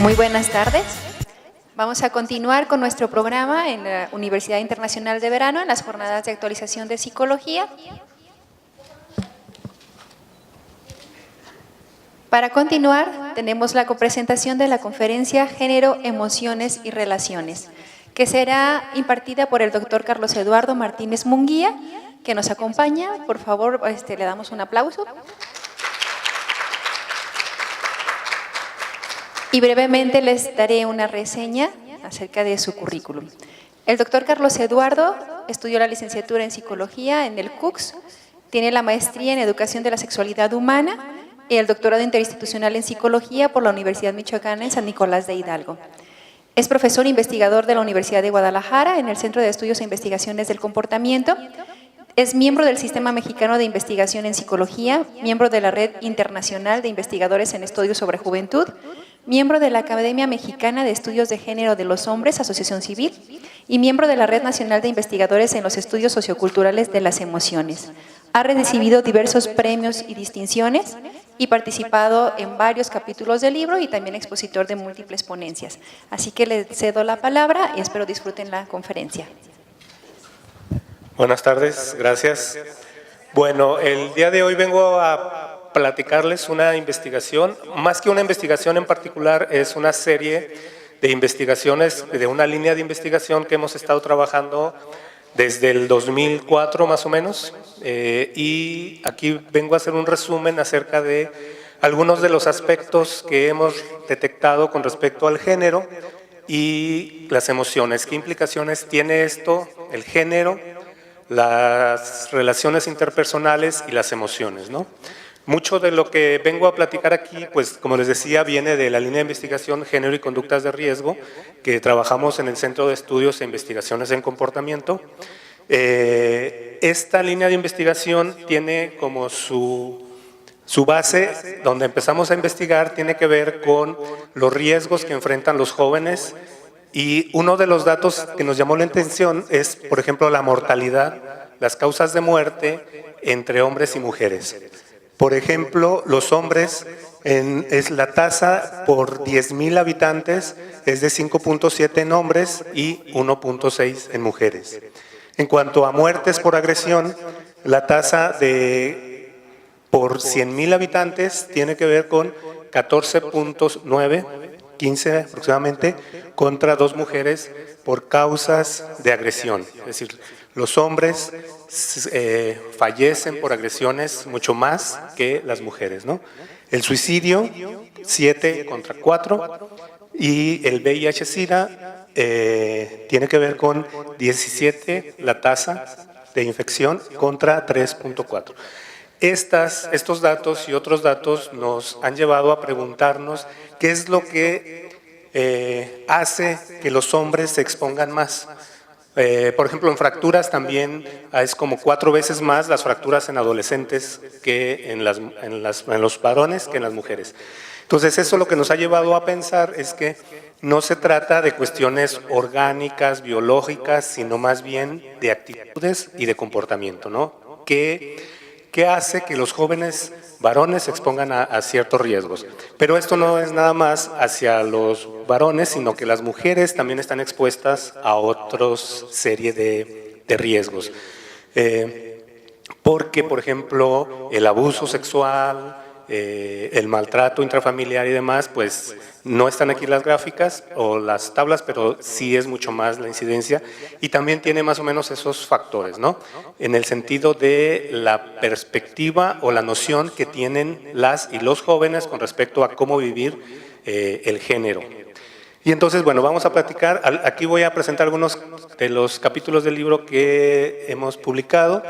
Muy buenas tardes. Vamos a continuar con nuestro programa en la Universidad Internacional de Verano, en las jornadas de actualización de psicología. Para continuar, tenemos la copresentación de la conferencia Género, Emociones y Relaciones, que será impartida por el doctor Carlos Eduardo Martínez Munguía, que nos acompaña. Por favor, le damos un aplauso. Y brevemente les daré una reseña acerca de su currículum. El doctor Carlos Eduardo estudió la licenciatura en Psicología en el CUCS, tiene la maestría en Educación de la Sexualidad Humana y el doctorado interinstitucional en Psicología por la Universidad Michoacana en San Nicolás de Hidalgo. Es profesor investigador de la Universidad de Guadalajara en el Centro de Estudios e Investigaciones del Comportamiento. Es miembro del Sistema Mexicano de Investigación en Psicología, miembro de la Red Internacional de Investigadores en Estudios sobre Juventud, miembro de la Academia Mexicana de Estudios de Género de los Hombres, Asociación Civil, y miembro de la Red Nacional de Investigadores en los Estudios Socioculturales de las Emociones. Ha recibido diversos premios y distinciones y participado en varios capítulos del libro y también expositor de múltiples ponencias. Así que le cedo la palabra y espero disfruten la conferencia. Buenas tardes, gracias. Bueno, el día de hoy vengo a platicarles una investigación, más que una investigación en particular, es una serie de investigaciones, de una línea de investigación que hemos estado trabajando desde el 2004 más o menos, y aquí vengo a hacer un resumen acerca de algunos de los aspectos que hemos detectado con respecto al género y las emociones. ¿Qué implicaciones tiene esto, el género, las relaciones interpersonales y las emociones, ¿no? Mucho de lo que vengo a platicar aquí, pues como les decía, viene de la línea de investigación Género y Conductas de Riesgo, que trabajamos en el Centro de Estudios e Investigaciones en Comportamiento. Esta línea de investigación tiene como su base, donde empezamos a investigar, tiene que ver con los riesgos que enfrentan los jóvenes, y uno de los datos que nos llamó la atención es, por ejemplo, la mortalidad, las causas de muerte entre hombres y mujeres. Por ejemplo, los hombres, es la tasa por 10,000 habitantes es de 5.7 en hombres y 1.6 en mujeres. En cuanto a muertes por agresión, la tasa por 100,000 habitantes tiene que ver con 14.9, 15 aproximadamente, contra 2 mujeres por causas de agresión. Es decir, los hombres fallecen por agresiones mucho más que las mujeres, ¿no? El suicidio, 7 contra 4, y el VIH-Sida tiene que ver con 17, la tasa de infección, contra 3.4. Estos datos y otros datos nos han llevado a preguntarnos qué es lo que hace que los hombres se expongan más. Por ejemplo, en fracturas también es como 4 veces más las fracturas en adolescentes que en los varones que en las mujeres. Entonces, eso lo que nos ha llevado a pensar es que no se trata de cuestiones orgánicas, biológicas, sino más bien de actitudes y de comportamiento, ¿no? ¿Qué hace que los jóvenes varones se expongan a ciertos riesgos? Pero esto no es nada más hacia los varones, sino que las mujeres también están expuestas a otra serie de riesgos. Porque, por ejemplo, el abuso sexual, el maltrato intrafamiliar y demás, pues no están aquí las gráficas o las tablas, pero sí es mucho más la incidencia, y también tiene más o menos esos factores, ¿no? En el sentido de la perspectiva o la noción que tienen las y los jóvenes con respecto a cómo vivir el género. Y entonces, bueno, vamos a platicar, aquí voy a presentar algunos de los capítulos del libro que hemos publicado.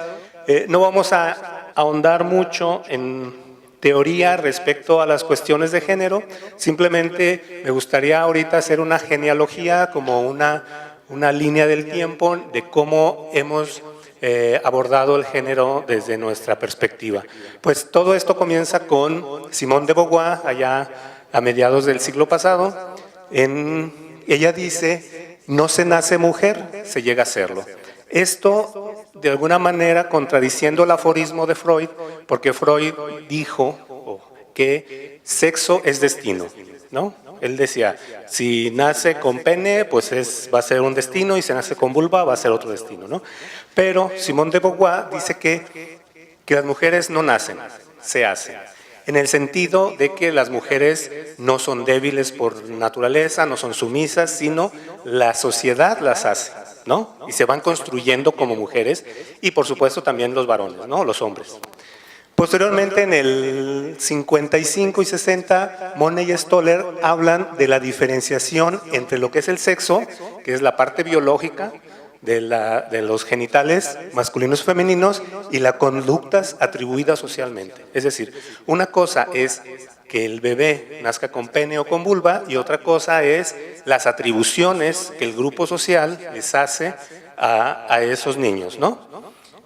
No vamos a ahondar mucho en teoría respecto a las cuestiones de género, simplemente me gustaría ahorita hacer una genealogía, como una línea del tiempo de cómo hemos abordado el género desde nuestra perspectiva. Pues todo esto comienza con Simone de Beauvoir, allá a mediados del siglo pasado. Ella dice, no se nace mujer, se llega a serlo. Esto, de alguna manera, contradiciendo el aforismo de Freud, porque Freud dijo que sexo es destino, ¿no? Él decía, si nace con pene, pues va a ser un destino, y si nace con vulva, va a ser otro destino, ¿no? Pero Simone de Beauvoir dice que las mujeres no nacen, se hacen. En el sentido de que las mujeres no son débiles por naturaleza, no son sumisas, sino la sociedad las hace, ¿no? Y se van construyendo como mujeres, y por supuesto también los varones, ¿no? Los hombres. Posteriormente, en el 55 y 60, Money y Stoller hablan de la diferenciación entre lo que es el sexo, que es la parte biológica de los genitales masculinos y femeninos, y las conductas atribuidas socialmente. Es decir, una cosa es que el bebé nazca con pene o con vulva, y otra cosa es las atribuciones que el grupo social les hace a esos niños, ¿no?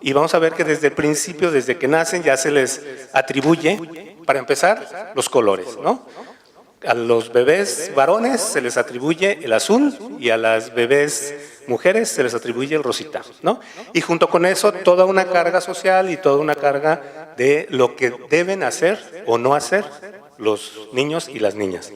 Y vamos a ver que desde el principio, desde que nacen, ya se les atribuye, para empezar, los colores, ¿no? A los bebés varones se les atribuye el azul, y a las bebés mujeres se les atribuye el rosita, ¿no? Y junto con eso, toda una carga social y toda una carga de lo que deben hacer o no hacer los niños y las niñas.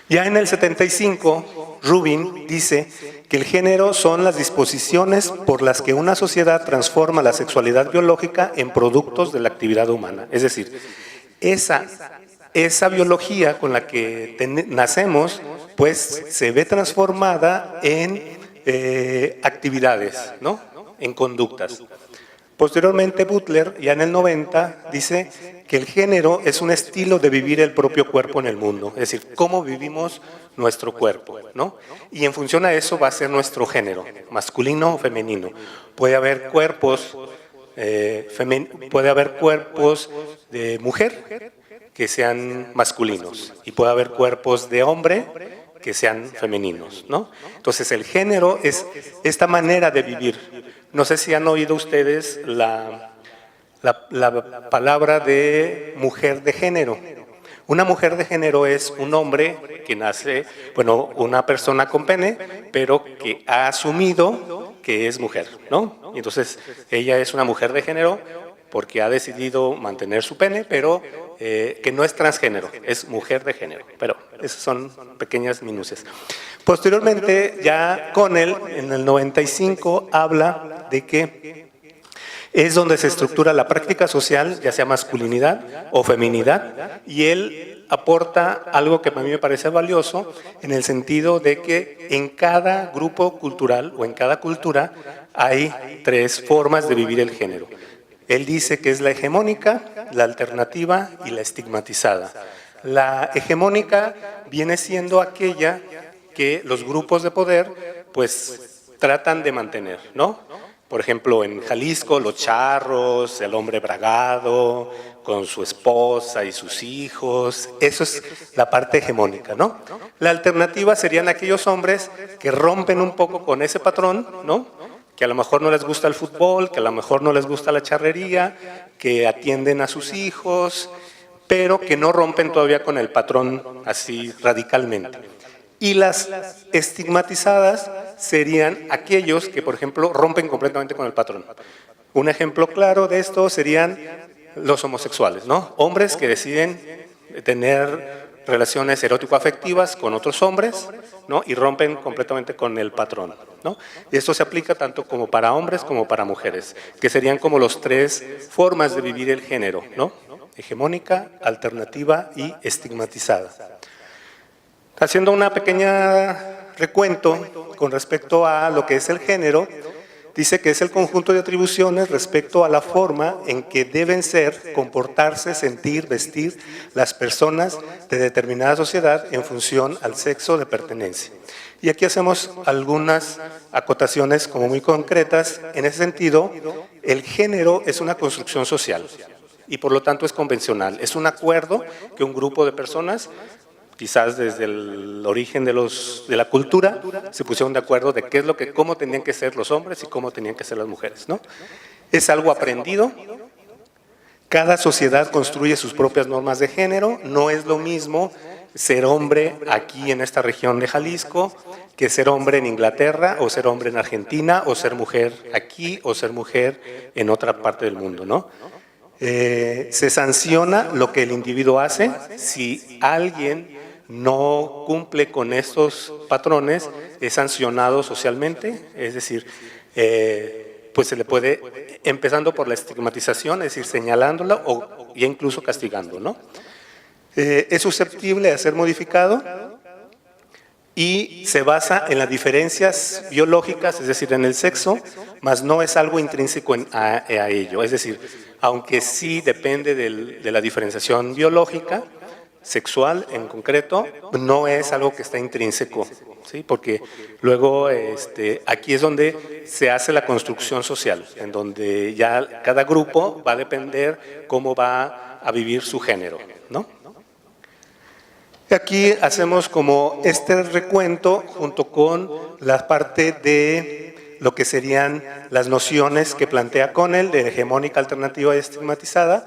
Ya en el 75, Rubin dice que el género son las disposiciones por las que una sociedad transforma la sexualidad biológica en productos de la actividad humana. Es decir, esa biología con la que nacemos, pues se ve transformada en actividades, ¿no? En conductas. Posteriormente, Butler, ya en el 90, dice que el género es un estilo de vivir el propio cuerpo en el mundo, es decir, cómo vivimos nuestro cuerpo, ¿no? Y en función a eso va a ser nuestro género, masculino o femenino. Puede haber cuerpos, puede haber cuerpos de mujer que sean masculinos, y puede haber cuerpos de hombre que sean femeninos, ¿no? Entonces, el género es esta manera de vivir. No sé si han oído ustedes la palabra de mujer de género. Una mujer de género es un hombre que nace, bueno, una persona con pene, pero que ha asumido que es mujer, ¿no? Y entonces, ella es una mujer de género porque ha decidido mantener su pene, pero que no es transgénero, es mujer de género. Pero esas son pequeñas minucias. Posteriormente, ya Connell, en el 95, habla de que es donde se estructura la práctica social, ya sea masculinidad o feminidad, y él aporta algo que a mí me parece valioso, en el sentido de que en cada grupo cultural o en cada cultura hay 3 formas de vivir el género. Él dice que es la hegemónica, la alternativa y la estigmatizada. La hegemónica viene siendo aquella que los grupos de poder pues tratan de mantener, ¿no? Por ejemplo, en Jalisco, los charros, el hombre bragado, con su esposa y sus hijos, eso es la parte hegemónica, ¿no? La alternativa serían aquellos hombres que rompen un poco con ese patrón, ¿no? Que a lo mejor no les gusta el fútbol, que a lo mejor no les gusta la charrería, que atienden a sus hijos, pero que no rompen todavía con el patrón así radicalmente. Y las estigmatizadas serían aquellos que, por ejemplo, rompen completamente con el patrón. Un ejemplo claro de esto serían los homosexuales, ¿no? Hombres que deciden tener relaciones erótico-afectivas con otros hombres, ¿no? Y rompen completamente con el patrón, ¿no? Y esto se aplica tanto como para hombres como para mujeres, que serían como los 3 formas de vivir el género, ¿no? Hegemónica, alternativa y estigmatizada. Haciendo una pequeña recuento con respecto a lo que es el género, dice que es el conjunto de atribuciones respecto a la forma en que deben ser, comportarse, sentir, vestir las personas de determinada sociedad en función al sexo de pertenencia. Y aquí hacemos algunas acotaciones como muy concretas. En ese sentido, el género es una construcción social y por lo tanto es convencional. Es un acuerdo que un grupo de personas, quizás desde el origen de la cultura, se pusieron de acuerdo de cómo tenían que ser los hombres y cómo tenían que ser las mujeres, ¿no? Es algo aprendido. Cada sociedad construye sus propias normas de género. No es lo mismo ser hombre aquí en esta región de Jalisco que ser hombre en Inglaterra, o ser hombre en Argentina, o ser mujer aquí, o ser mujer en otra parte del mundo, ¿no? Se sanciona lo que el individuo hace. Si alguien no cumple con estos patrones es sancionado socialmente, es decir, pues se le puede, empezando por la estigmatización, es decir, señalándola o ya incluso castigando, ¿no? Es susceptible a ser modificado y se basa en las diferencias biológicas, es decir, en el sexo, mas no es algo intrínseco a ello. Es decir, aunque sí depende de la diferenciación biológica, sexual en concreto, no es algo que está intrínseco, ¿sí? Porque luego aquí es donde se hace la construcción social, en donde ya cada grupo va a depender cómo va a vivir su género, ¿no? Aquí hacemos como este recuento junto con la parte de lo que serían las nociones que plantea Connell de hegemónica, alternativa y estigmatizada,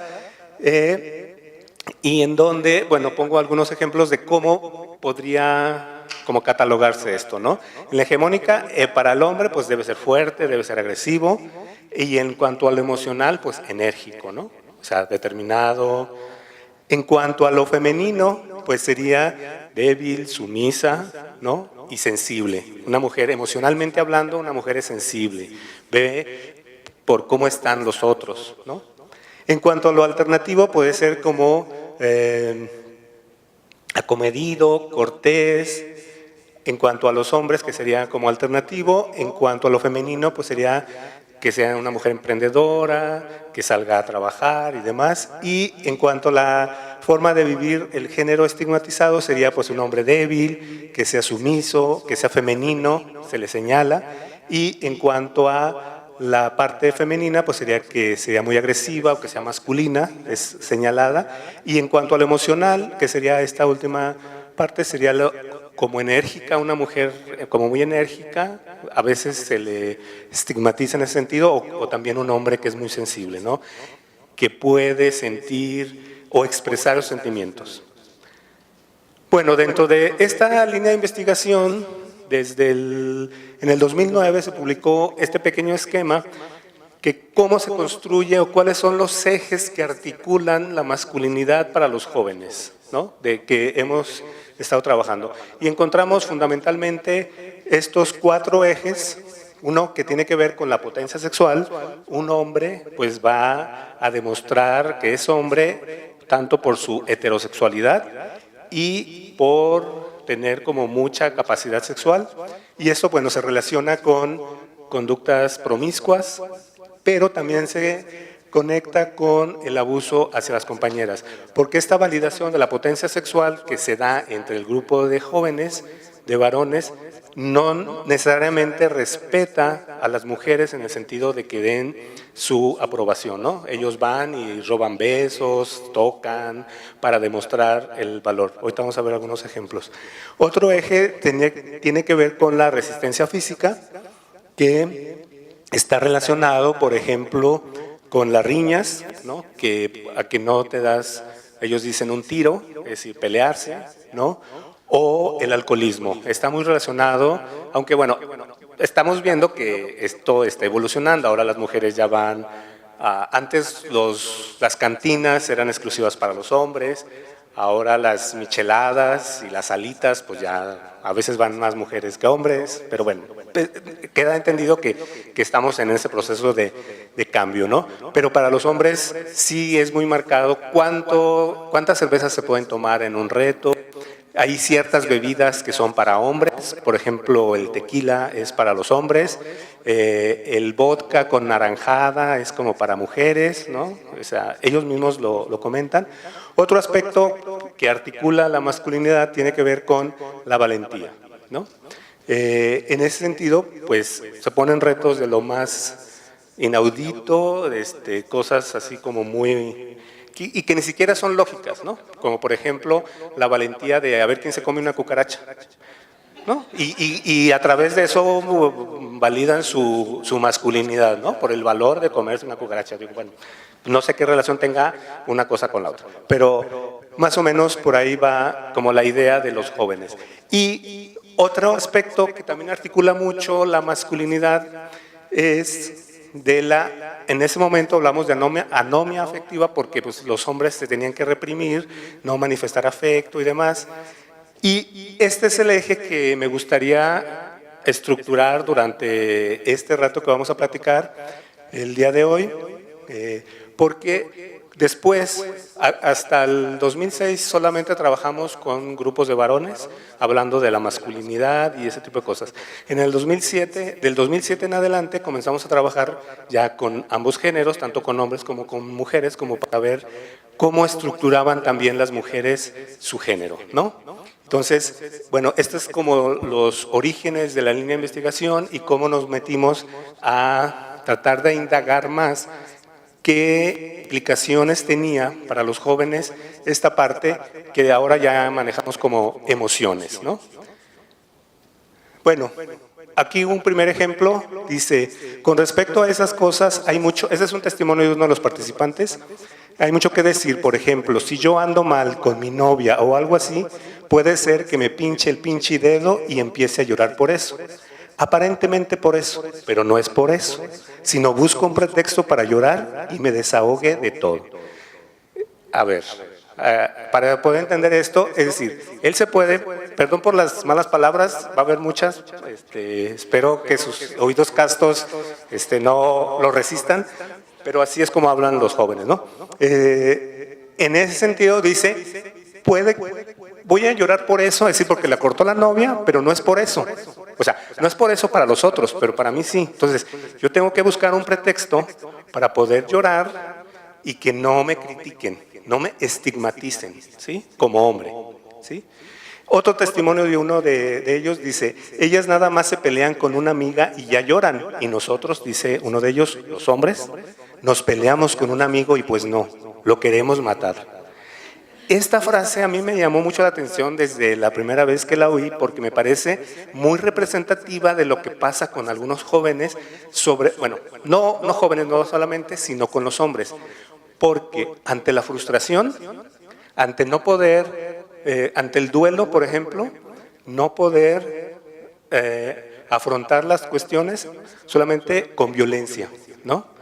y en donde, bueno, pongo algunos ejemplos de cómo podría catalogarse esto, ¿no? En la hegemónica, para el hombre, pues debe ser fuerte, debe ser agresivo, y en cuanto a lo emocional, pues enérgico, ¿no? O sea, determinado. En cuanto a lo femenino, pues sería débil, sumisa, ¿no? Y sensible. Una mujer, emocionalmente hablando, una mujer es sensible, ve por cómo están los otros, ¿no? En cuanto a lo alternativo, puede ser como acomedido, cortés. En cuanto a los hombres, que sería como alternativo. En cuanto a lo femenino, pues sería que sea una mujer emprendedora, que salga a trabajar y demás. Y en cuanto a la forma de vivir el género estigmatizado, sería pues un hombre débil, que sea sumiso, que sea femenino, se le señala. Y en cuanto a la parte femenina, pues sería que sea muy agresiva o que sea masculina, es señalada. Y en cuanto a lo emocional, que sería esta última parte, sería como enérgica, una mujer como muy enérgica, a veces se le estigmatiza en ese sentido, o también un hombre que es muy sensible, ¿no? Que puede sentir o expresar los sentimientos. Bueno, dentro de esta línea de investigación, en el 2009 se publicó este pequeño esquema que cómo se construye o cuáles son los ejes que articulan la masculinidad para los jóvenes, ¿no? De que hemos estado trabajando. Y encontramos fundamentalmente estos 4 ejes. Uno que tiene que ver con la potencia sexual. Un hombre pues va a demostrar que es hombre tanto por su heterosexualidad y por tener como mucha capacidad sexual, y eso bueno se relaciona con conductas promiscuas, pero también se conecta con el abuso hacia las compañeras, porque esta validación de la potencia sexual que se da entre el grupo de jóvenes, de varones, no necesariamente respeta a las mujeres en el sentido de que den su aprobación, ¿no? Ellos van y roban besos, tocan para demostrar el valor. Ahorita vamos a ver algunos ejemplos. Otro eje tiene que ver con la resistencia física, que está relacionado, por ejemplo, con las riñas, ¿no? Que a que no te das, ellos dicen un tiro, es decir, pelearse, ¿no? O el alcoholismo. Está muy relacionado, aunque bueno, estamos viendo que esto está evolucionando. Ahora las mujeres ya van, antes las cantinas eran exclusivas para los hombres, ahora las micheladas y las alitas, pues ya a veces van más mujeres que hombres, pero bueno, queda entendido que estamos en ese proceso de cambio, ¿no? Pero para los hombres sí es muy marcado cuántas cervezas se pueden tomar en un reto. Hay ciertas bebidas que son para hombres, por ejemplo, el tequila es para los hombres, el vodka con naranjada es como para mujeres, ¿no? O sea, ellos mismos lo comentan. Otro aspecto que articula la masculinidad tiene que ver con la valentía, ¿no? En ese sentido, pues se ponen retos de lo más inaudito, cosas así como muy... y que ni siquiera son lógicas, ¿no? Como por ejemplo la valentía de a ver quién se come una cucaracha, ¿no? Y a través de eso validan su masculinidad, ¿no? Por el valor de comerse una cucaracha. Digo, bueno, no sé qué relación tenga una cosa con la otra, pero más o menos por ahí va como la idea de los jóvenes. Y otro aspecto que también articula mucho la masculinidad es en ese momento hablamos de anomia afectiva porque pues, los hombres se tenían que reprimir, no manifestar afecto y demás. Y este es el eje que me gustaría estructurar durante este rato que vamos a platicar el día de hoy, porque después, hasta el 2006, solamente trabajamos con grupos de varones, hablando de la masculinidad y ese tipo de cosas. En el 2007, del 2007 en adelante, comenzamos a trabajar ya con ambos géneros, tanto con hombres como con mujeres, como para ver cómo estructuraban también las mujeres su género, ¿no? Entonces, bueno, estos es como los orígenes de la línea de investigación y cómo nos metimos a tratar de indagar más qué implicaciones tenía para los jóvenes esta parte que ahora ya manejamos como emociones, ¿no? Bueno, aquí un primer ejemplo dice, con respecto a esas cosas hay mucho, ese es un testimonio de uno de los participantes, hay mucho que decir. Por ejemplo, si yo ando mal con mi novia o algo así, puede ser que me pinche el pinche dedo y empiece a llorar por eso. Aparentemente por eso, pero no es por eso, sino busco un pretexto para llorar y me desahogue de todo. A ver, para poder entender esto, es decir, él se puede, perdón por las malas palabras, va a haber muchas, espero que sus oídos castos no lo resistan, pero así es como hablan los jóvenes, ¿no? En ese sentido dice, voy a llorar por eso, es decir, porque la cortó la novia, pero no es por eso. O sea, no es por eso para los otros, pero para mí sí. Entonces, yo tengo que buscar un pretexto para poder llorar y que no me critiquen, no me estigmaticen, ¿sí? Como hombre, ¿sí? Otro testimonio de uno de ellos dice, ellas nada más se pelean con una amiga y ya lloran. Y nosotros, dice uno de ellos, los hombres, nos peleamos con un amigo y pues no, lo queremos matar. Esta frase a mí me llamó mucho la atención desde la primera vez que la oí porque me parece muy representativa de lo que pasa con algunos jóvenes sobre, bueno, no jóvenes no solamente, sino con los hombres. Porque ante la frustración, ante no poder, ante el duelo, por ejemplo, no poder afrontar las cuestiones solamente con violencia, ¿no?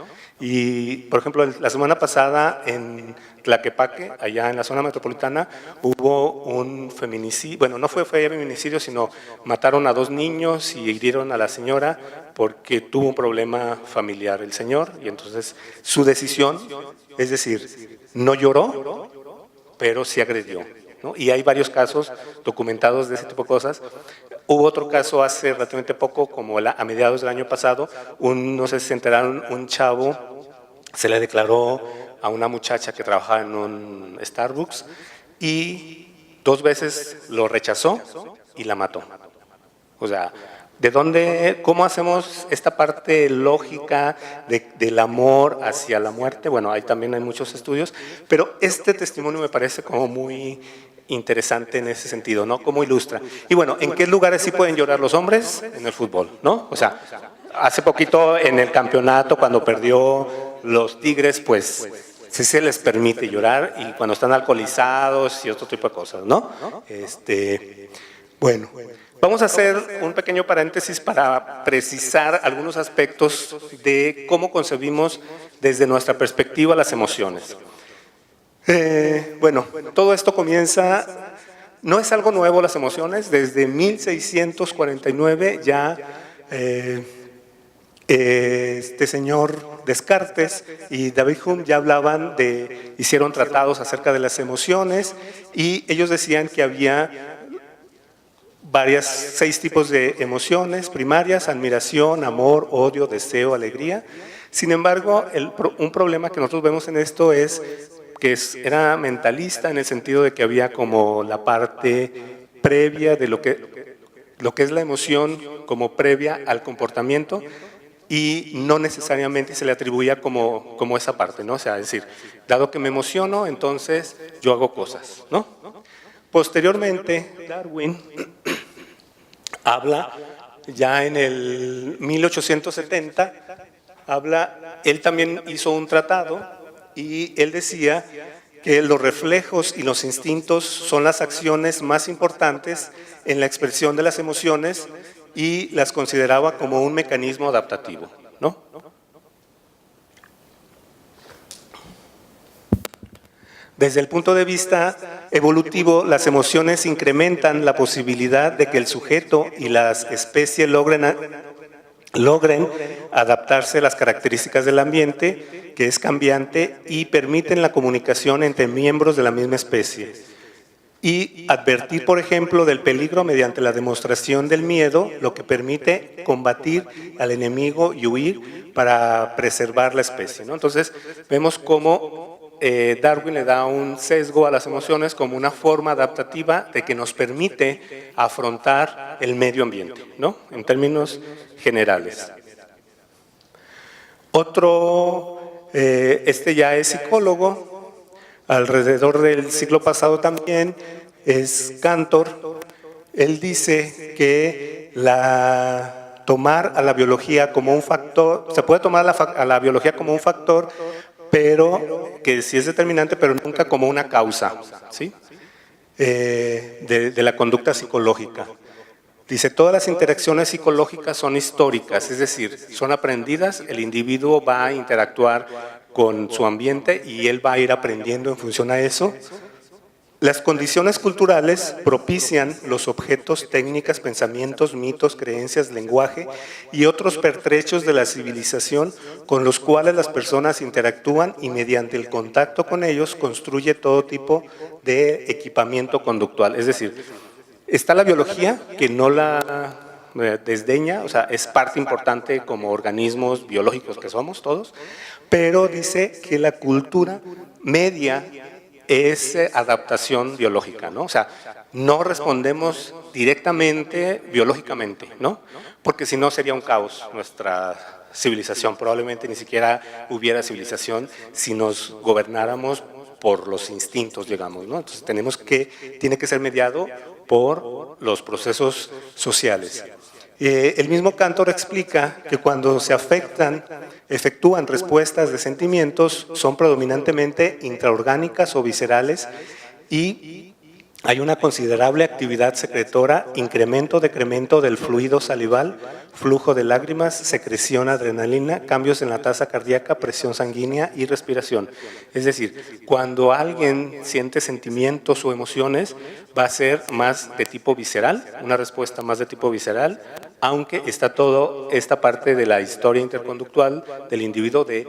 Y, por ejemplo, la semana pasada en Tlaquepaque, allá en la zona metropolitana, hubo un feminicidio, bueno, no fue feminicidio, sino mataron a 2 niños y hirieron a la señora porque tuvo un problema familiar el señor, y entonces su decisión, es decir, no lloró, pero sí agredió, ¿no? Y hay varios casos documentados de ese tipo de cosas. Hubo otro caso hace relativamente poco, como a mediados del año pasado, no sé si se enteraron, un chavo se le declaró a una muchacha que trabajaba en un Starbucks y 2 veces lo rechazó y la mató. O sea, ¿de dónde, cómo hacemos esta parte lógica del amor hacia la muerte? Bueno, ahí también hay muchos estudios, pero este testimonio me parece como muy interesante en ese sentido, ¿no? Cómo ilustra. Y bueno, ¿en qué lugares sí pueden llorar los hombres? En el fútbol, ¿no? O sea, hace poquito en el campeonato, cuando perdió los Tigres, pues sí se les permite llorar, y cuando están alcoholizados y otro tipo de cosas, ¿no? Bueno, vamos a hacer un pequeño paréntesis para precisar algunos aspectos de cómo concebimos desde nuestra perspectiva las emociones. Bueno, todo esto comienza, no es algo nuevo las emociones, desde 1649 ya este señor Descartes y David Hume ya hablaban hicieron tratados acerca de las emociones, y ellos decían que había 6 tipos de emociones primarias: admiración, amor, odio, deseo, alegría. Sin embargo, un problema que nosotros vemos en esto es que era mentalista, en el sentido de que había como la parte previa de lo que es la emoción como previa al comportamiento, y no necesariamente se le atribuía como esa parte, ¿no? O sea, es decir, dado que me emociono, entonces yo hago cosas, ¿no? Posteriormente, Darwin habla, ya en el 1870, él también hizo un tratado, y él decía que los reflejos y los instintos son las acciones más importantes en la expresión de las emociones, y las consideraba como un mecanismo adaptativo, ¿no? Desde el punto de vista evolutivo, las emociones incrementan la posibilidad de que el sujeto y las especies logren adaptarse a las características del ambiente, que es cambiante, y permiten la comunicación entre miembros de la misma especie. Y advertir, por ejemplo, del peligro mediante la demostración del miedo, lo que permite combatir al enemigo y huir para preservar la especie, ¿no? Entonces, vemos cómo Darwin le da un sesgo a las emociones como una forma adaptativa de que nos permite afrontar el medio ambiente, ¿no? En términos generales. Otro, ya es psicólogo, alrededor del siglo pasado también, es Cantor. Él dice que tomar a la biología como un factor, se puede tomar a la biología como un factor, pero que sí es determinante, pero nunca como una causa, ¿sí? De la conducta psicológica. Dice, todas las interacciones psicológicas son históricas, es decir, son aprendidas, el individuo va a interactuar con su ambiente y él va a ir aprendiendo en función a eso. Las condiciones culturales propician los objetos, técnicas, pensamientos, mitos, creencias, lenguaje y otros pertrechos de la civilización con los cuales las personas interactúan y mediante el contacto con ellos construye todo tipo de equipamiento conductual. Es decir, está la biología que no la desdeña, o sea, es parte importante como organismos biológicos que somos todos, pero dice que la cultura media es adaptación biológica, ¿no? O sea, no respondemos directamente biológicamente, ¿no? Porque si no sería un caos nuestra civilización, probablemente ni siquiera hubiera civilización si nos gobernáramos por los instintos, digamos, ¿no? Entonces tiene que ser mediado por los procesos sociales. El mismo Cantor explica que cuando se efectúan respuestas de sentimientos, son predominantemente intraorgánicas o viscerales y hay una considerable actividad secretora, incremento, decremento del fluido salival, flujo de lágrimas, secreción adrenalina, cambios en la tasa cardíaca, presión sanguínea y respiración. Es decir, cuando alguien siente sentimientos o emociones, va a ser más de tipo visceral, una respuesta más de tipo visceral, aunque está todo esta parte de la historia interconductual del individuo de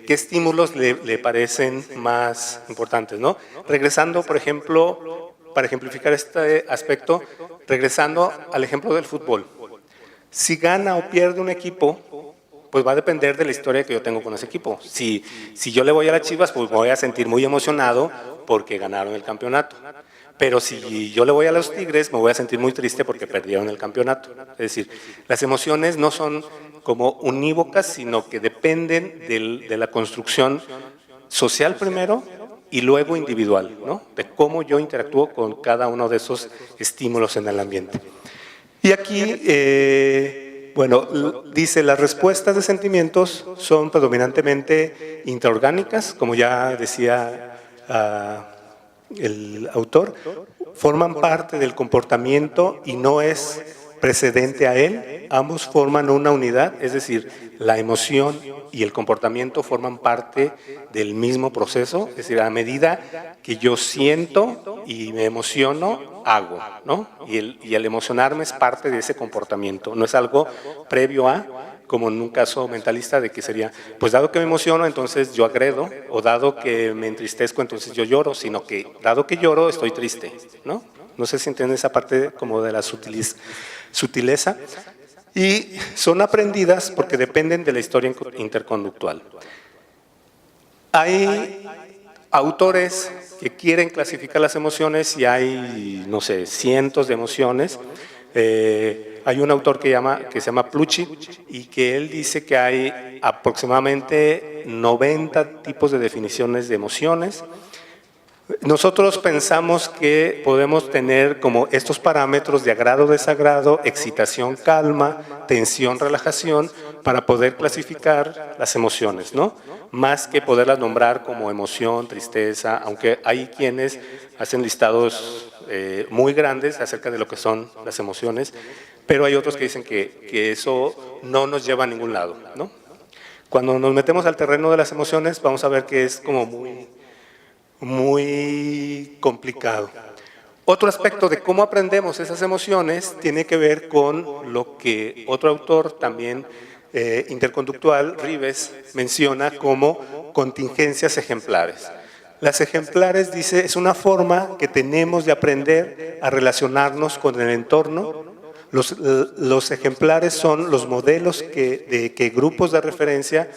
qué estímulos le parecen más importantes, ¿no? Regresando, por ejemplo, para ejemplificar este aspecto, regresando al ejemplo del fútbol. Si gana o pierde un equipo, pues va a depender de la historia que yo tengo con ese equipo. Si yo le voy a las Chivas, pues me voy a sentir muy emocionado porque ganaron el campeonato. Pero si yo le voy a los Tigres, me voy a sentir muy triste porque perdieron el campeonato. Es decir, las emociones no son como unívocas, sino que dependen de la construcción social primero y luego individual, ¿no? De cómo yo interactúo con cada uno de esos estímulos en el ambiente. Y aquí, dice, las respuestas de sentimientos son predominantemente intraorgánicas, como ya decía el autor, forman parte del comportamiento y no es precedente a él, ambos forman una unidad, es decir, la emoción y el comportamiento forman parte del mismo proceso, es decir, a medida que yo siento y me emociono, hago, ¿no? Y el emocionarme es parte de ese comportamiento, no es algo previo a, como en un caso mentalista de que sería, pues dado que me emociono, entonces yo agredo, o dado que me entristezco, entonces yo lloro, sino que dado que lloro, estoy triste, ¿no? No sé si entienden esa parte como de la sutileza. Y son aprendidas porque dependen de la historia interconductual. Hay autores que quieren clasificar las emociones y hay, no sé, cientos de emociones. Hay un autor que se llama Plutchik y que él dice que hay aproximadamente 90 tipos de definiciones de emociones. Nosotros pensamos que podemos tener como estos parámetros de agrado, desagrado, excitación, calma, tensión, relajación, para poder clasificar las emociones, ¿no? Más que poderlas nombrar como emoción, tristeza, aunque hay quienes hacen listados muy grandes acerca de lo que son las emociones, pero hay otros que dicen que eso no nos lleva a ningún lado, ¿no? Cuando nos metemos al terreno de las emociones, vamos a ver que es como muy complicado. Otro aspecto de cómo aprendemos esas emociones tiene que ver con lo que otro autor también interconductual, Rives, menciona como contingencias ejemplares. Las ejemplares, dice, es una forma que tenemos de aprender a relacionarnos con el entorno. Los ejemplares son los modelos que grupos de referencia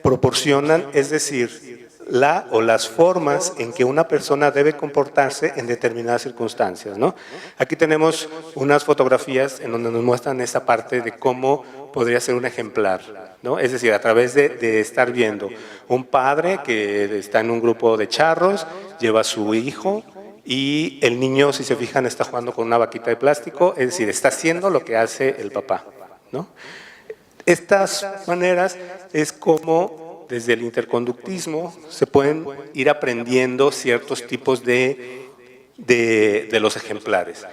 proporcionan, es decir, la o las formas en que una persona debe comportarse en determinadas circunstancias, ¿no? Aquí tenemos unas fotografías en donde nos muestran esta parte de cómo podría ser un ejemplar, ¿no? Es decir, a través de estar viendo un padre que está en un grupo de charros, lleva a su hijo y el niño, si se fijan, está jugando con una vaquita de plástico, es decir, está haciendo lo que hace el papá, ¿no? Estas maneras es como desde el interconductismo se pueden ir aprendiendo ciertos tipos de los ejemplares.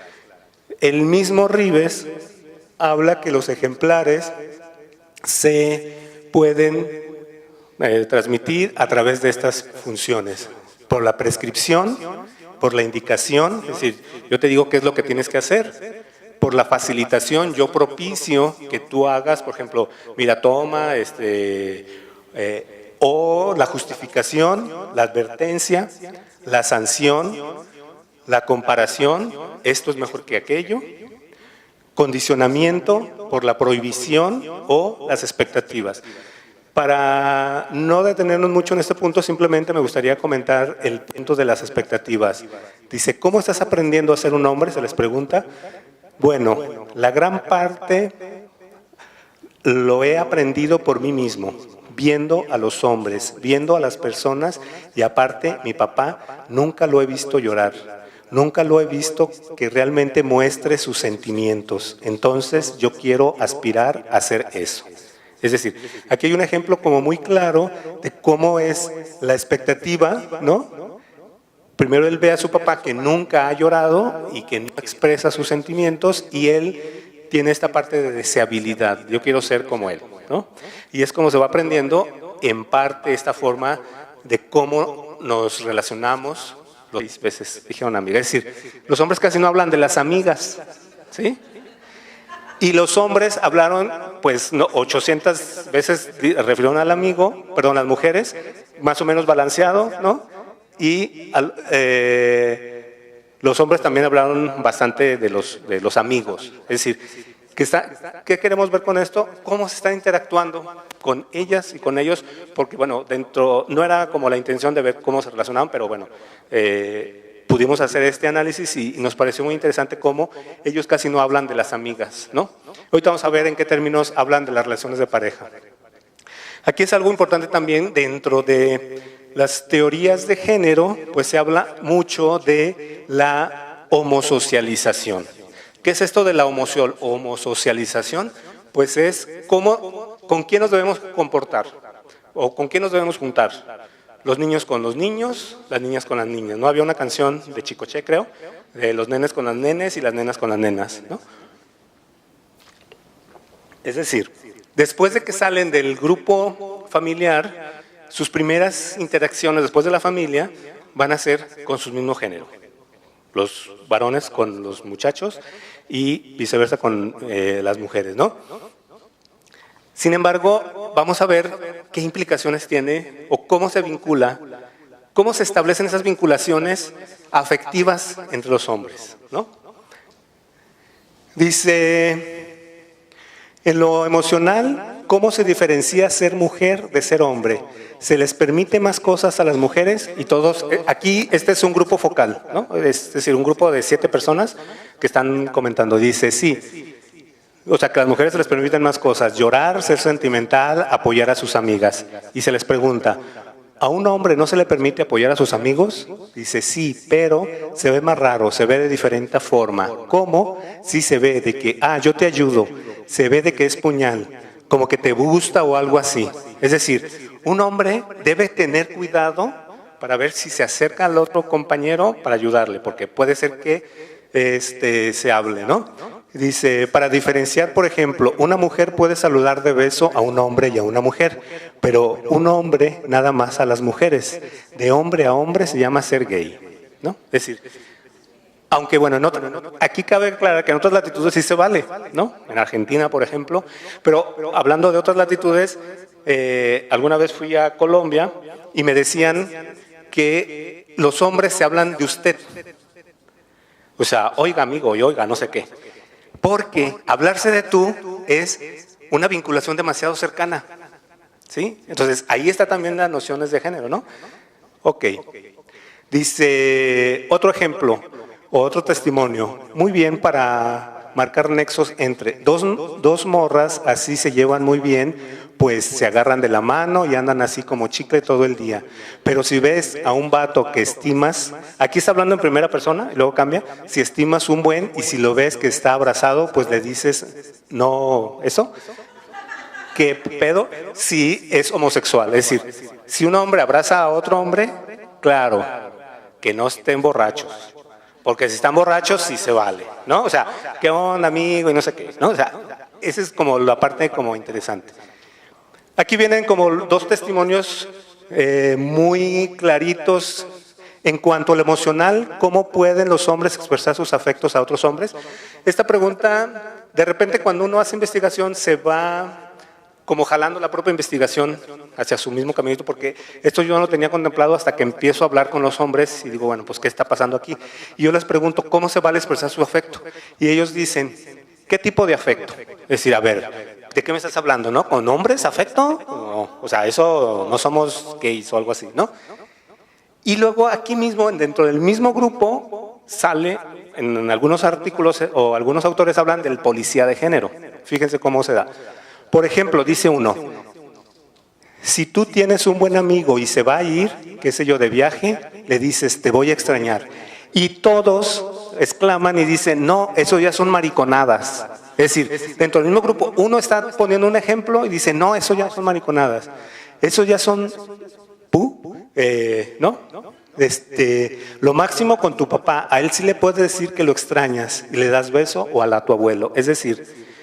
El mismo Rives habla que los ejemplares se pueden transmitir a través de estas funciones, por la prescripción, por la indicación, es decir, yo te digo qué es lo que tienes que hacer, por la facilitación, yo propicio que tú hagas, por ejemplo, mira, toma, o la justificación, la advertencia, la sanción, la comparación, esto es mejor que aquello, condicionamiento por la prohibición o las expectativas. Para no detenernos mucho en este punto, simplemente me gustaría comentar el punto de las expectativas. Dice, ¿cómo estás aprendiendo a ser un hombre? Se les pregunta. Bueno, la gran parte lo he aprendido por mí mismo, viendo a los hombres, viendo a las personas y aparte mi papá nunca lo he visto llorar, nunca lo he visto que realmente muestre sus sentimientos, entonces yo quiero aspirar a hacer eso. Es decir, aquí hay un ejemplo como muy claro de cómo es la expectativa, ¿no? Primero él ve a su papá que nunca ha llorado y que no expresa sus sentimientos y él tiene esta parte de deseabilidad, yo quiero ser como él, ¿no? Y es como se va aprendiendo en parte esta forma de cómo nos relacionamos. Los veces dijeron amiga, es decir, los hombres casi no hablan de las amigas, ¿sí? Y los hombres hablaron, pues, no, 800 veces refirieron al amigo, perdón, las mujeres, más o menos balanceado, ¿no? Y los hombres también hablaron bastante de los amigos, es decir, ¿qué queremos ver con esto? ¿Cómo se está interactuando con ellas y con ellos? Porque, bueno, dentro, no era como la intención de ver cómo se relacionaban, pero bueno, pudimos hacer este análisis y nos pareció muy interesante cómo ellos casi no hablan de las amigas, ¿no? Ahorita vamos a ver en qué términos hablan de las relaciones de pareja. Aquí es algo importante también dentro de las teorías de género, pues se habla mucho de la homosocialización. ¿Qué es esto de la homosocialización? Pues es con quién nos debemos comportar o con quién nos debemos juntar. Los niños con los niños, las niñas con las niñas. ¿No? Había una canción de Chicoche, creo, de los nenes con las nenes y las nenas con las nenas, ¿no? Es decir, después de que salen del grupo familiar, sus primeras interacciones después de la familia van a ser con su mismo género. Los varones con los muchachos y viceversa con las mujeres, ¿no? Sin embargo, vamos a ver qué implicaciones tiene o cómo se vincula, cómo se establecen esas vinculaciones afectivas entre los hombres, ¿no? Dice, en lo emocional, ¿cómo se diferencia ser mujer de ser hombre? Se les permite más cosas a las mujeres y todos, aquí este es un grupo focal, ¿no? Es decir, un grupo de 7 personas que están comentando, dice, sí, o sea que a las mujeres se les permiten más cosas, llorar, ser sentimental, apoyar a sus amigas. Y se les pregunta, ¿a un hombre no se le permite apoyar a sus amigos? Dice, sí, pero se ve más raro, se ve de diferente forma. ¿Cómo? Sí se ve de que, yo te ayudo, se ve de que es puñal, como que te gusta o algo así. Es decir, un hombre debe tener cuidado para ver si se acerca al otro compañero para ayudarle, porque puede ser que se hable, ¿no? Dice, para diferenciar, por ejemplo, una mujer puede saludar de beso a un hombre y a una mujer, pero un hombre nada más a las mujeres. De hombre a hombre se llama ser gay, ¿no? Es decir, aunque bueno, aquí cabe aclarar que en otras latitudes sí se vale, ¿no? En Argentina, por ejemplo, pero hablando de otras latitudes, alguna vez fui a Colombia y me decían que los hombres se hablan de usted. O sea, oiga amigo y oiga no sé qué. Porque hablarse de tú es una vinculación demasiado cercana, ¿sí? Entonces, ahí está también las nociones de género, ¿no? Ok. Dice, otro ejemplo, otro testimonio. Muy bien para marcar nexos entre dos morras, así se llevan muy bien, pues se agarran de la mano y andan así como chicle todo el día. Pero si ves a un vato que estimas, aquí está hablando en primera persona y luego cambia, si estimas un buen y si lo ves que está abrazado, pues le dices, no, ¿eso? ¿Qué pedo? Sí, es homosexual. Es decir, si un hombre abraza a otro hombre, claro, que no estén borrachos. Porque si están borrachos, sí se vale, ¿no? O sea, ¿qué onda, amigo? Y no sé qué, ¿no? O sea, esa es como la parte como interesante. Aquí vienen como dos testimonios muy claritos en cuanto a lo emocional, cómo pueden los hombres expresar sus afectos a otros hombres. Esta pregunta, de repente cuando uno hace investigación se va como jalando la propia investigación hacia su mismo caminito, porque esto yo no lo tenía contemplado hasta que empiezo a hablar con los hombres y digo, bueno, pues ¿qué está pasando aquí? Y yo les pregunto, ¿cómo se vale expresar su afecto? Y ellos dicen, ¿qué tipo de afecto? Es decir, a ver, ¿de qué me estás hablando, no? ¿Con hombres afecto? No, o sea, eso no somos gays o algo así, ¿no? Y luego aquí mismo, dentro del mismo grupo, sale, en algunos artículos o algunos autores hablan del policía de género. Fíjense cómo se da. Por ejemplo, dice uno, si tú tienes un buen amigo y se va a ir, qué sé yo, de viaje, le dices, te voy a extrañar. Y todos exclaman y dicen, no, eso ya son mariconadas. Es decir, dentro del mismo grupo, uno está poniendo un ejemplo y dice, no, eso ya son mariconadas. Eso ya son, ¿no? Lo máximo con tu papá, a él sí le puedes decir que lo extrañas y le das beso o a tu abuelo. Es decir,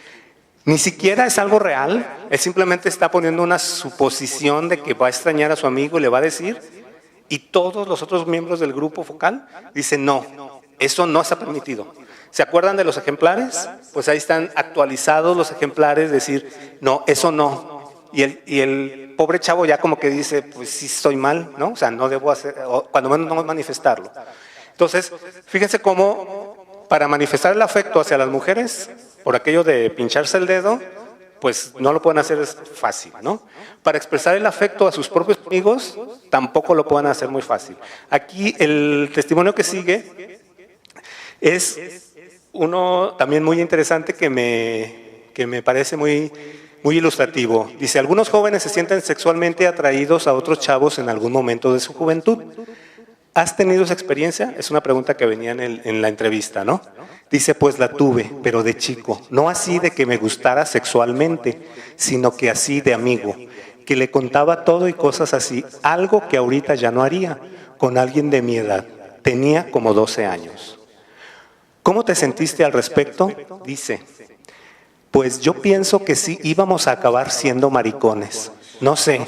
ni siquiera es algo real, él simplemente está poniendo una suposición de que va a extrañar a su amigo y le va a decir, y todos los otros miembros del grupo focal dicen, no, eso no está permitido. ¿Se acuerdan de los ejemplares? Pues ahí están actualizados los ejemplares, decir, no, eso no. Y el pobre chavo ya como que dice, pues sí estoy mal, ¿no? O sea, no debo hacer, o cuando menos no manifestarlo. Entonces, fíjense cómo para manifestar el afecto hacia las mujeres, por aquello de pincharse el dedo, pues no lo pueden hacer es fácil, ¿no? Para expresar el afecto a sus propios amigos, tampoco lo pueden hacer muy fácil. Aquí el testimonio que sigue es uno también muy interesante que me parece muy ilustrativo. Dice, algunos jóvenes se sienten sexualmente atraídos a otros chavos en algún momento de su juventud. ¿Has tenido esa experiencia? Es una pregunta que venía en la entrevista, ¿no? Dice, pues la tuve, pero de chico. No así de que me gustara sexualmente, sino que así de amigo. Que le contaba todo y cosas así. Algo que ahorita ya no haría con alguien de mi edad. Tenía como 12 años. ¿Cómo te sentiste al respecto? Dice, pues yo pienso que sí íbamos a acabar siendo maricones. No sé.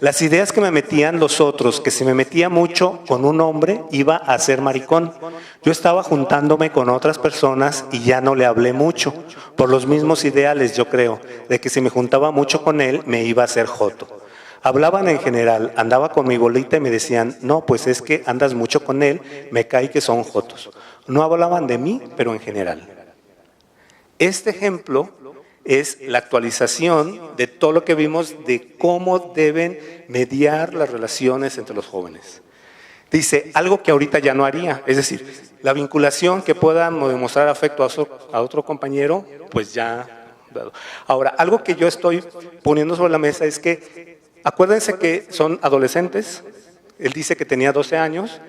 Las ideas que me metían los otros, que si me metía mucho con un hombre, iba a ser maricón. Yo estaba juntándome con otras personas y ya no le hablé mucho, por los mismos ideales, yo creo, de que si me juntaba mucho con él, me iba a hacer joto. Hablaban en general, andaba con mi bolita y me decían, no, pues es que andas mucho con él, me cae que son jotos. No hablaban de mí, pero en general. Este ejemplo es la actualización de todo lo que vimos de cómo deben mediar las relaciones entre los jóvenes. Dice, algo que ahorita ya no haría, es decir, la vinculación que pueda demostrar afecto a otro compañero, pues ya. Ahora, algo que yo estoy poniendo sobre la mesa es que, acuérdense que son adolescentes, él dice que tenía 12 años,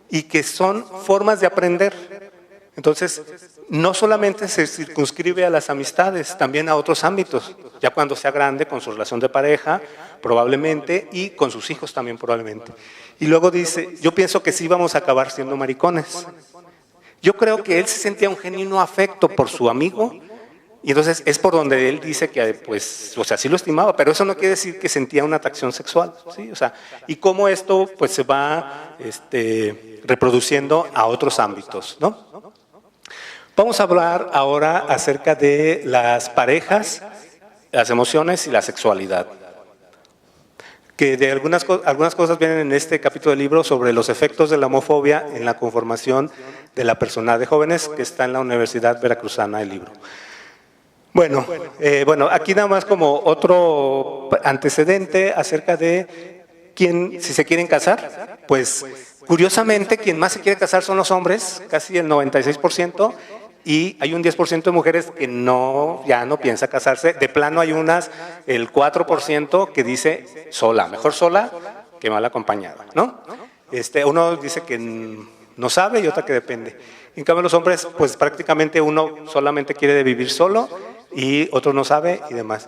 y que son formas de aprender. Entonces, no solamente se circunscribe a las amistades, también a otros ámbitos, ya cuando sea grande, con su relación de pareja, probablemente, y con sus hijos también probablemente. Y luego dice, yo pienso que sí vamos a acabar siendo maricones. Yo creo que él se sentía un genuino afecto por su amigo, y entonces es por donde él dice que, pues, o sea, sí lo estimaba, pero eso no quiere decir que sentía una atracción sexual, ¿sí? O sea, y cómo esto, pues, se va reproduciendo a otros ámbitos, ¿no? Vamos a hablar ahora acerca de las parejas, las emociones y la sexualidad. Que de algunas cosas vienen en este capítulo del libro sobre los efectos de la homofobia en la conformación de la persona de jóvenes, que está en la Universidad Veracruzana el libro. Bueno, aquí nada más como otro antecedente acerca de si se quieren casar. Pues curiosamente quien más se quiere casar son los hombres, casi el 96%, y hay un 10% de mujeres que ya no piensa casarse. De plano hay el 4% que dice sola, mejor sola que mal acompañada, ¿no? Uno dice que no sabe y otra que depende. En cambio los hombres, pues prácticamente uno solamente quiere vivir solo y otro no sabe y demás.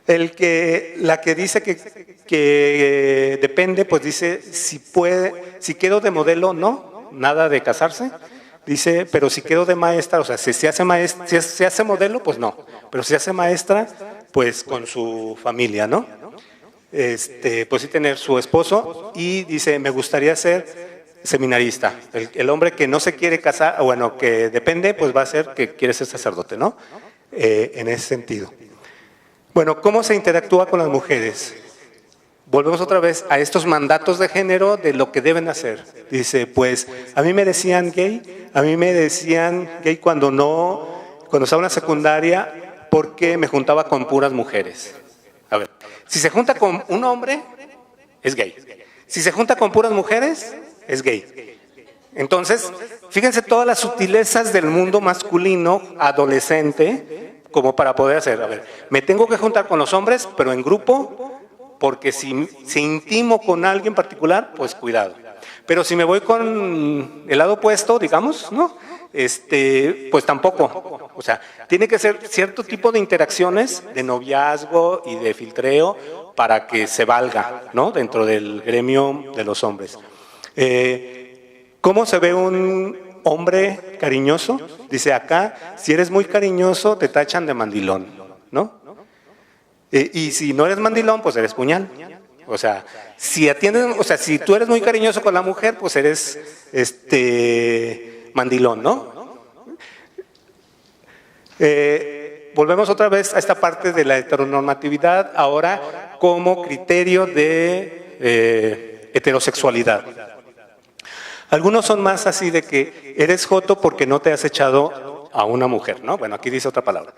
La que dice que depende, pues dice si quedo de modelo, no, nada de casarse. Dice, pero si quedo de maestra, o sea, si se hace modelo, pues no. Pero si se hace maestra, pues con su familia, ¿no? Pues sí tener su esposo. Y dice, me gustaría ser seminarista. El hombre que no se quiere casar, bueno, que depende, pues va a ser que quiere ser sacerdote, ¿no? En ese sentido. Bueno, ¿cómo se interactúa con las mujeres? Volvemos otra vez a estos mandatos de género de lo que deben hacer. Dice, pues, a mí me decían gay cuando estaba en la secundaria, porque me juntaba con puras mujeres. A ver, si se junta con un hombre, es gay. Si se junta con puras mujeres, es gay. Entonces, fíjense todas las sutilezas del mundo masculino adolescente, como para poder hacer, a ver, me tengo que juntar con los hombres, pero en grupo, porque si intimo con alguien particular, pues cuidado. Pero si me voy con el lado opuesto, digamos, ¿no? Pues tampoco. O sea, tiene que ser cierto tipo de interacciones de noviazgo y de filtreo para que se valga, ¿no? Dentro del gremio de los hombres. ¿Cómo se ve un hombre cariñoso? Dice acá, si eres muy cariñoso, te tachan de mandilón, ¿no? Y si no eres mandilón, pues eres puñal. O sea, si tú eres muy cariñoso con la mujer, pues eres mandilón, ¿no? Volvemos otra vez a esta parte de la heteronormatividad, ahora como criterio de heterosexualidad. Algunos son más así de que eres joto porque no te has echado a una mujer, ¿no? Bueno, aquí dice otra palabra.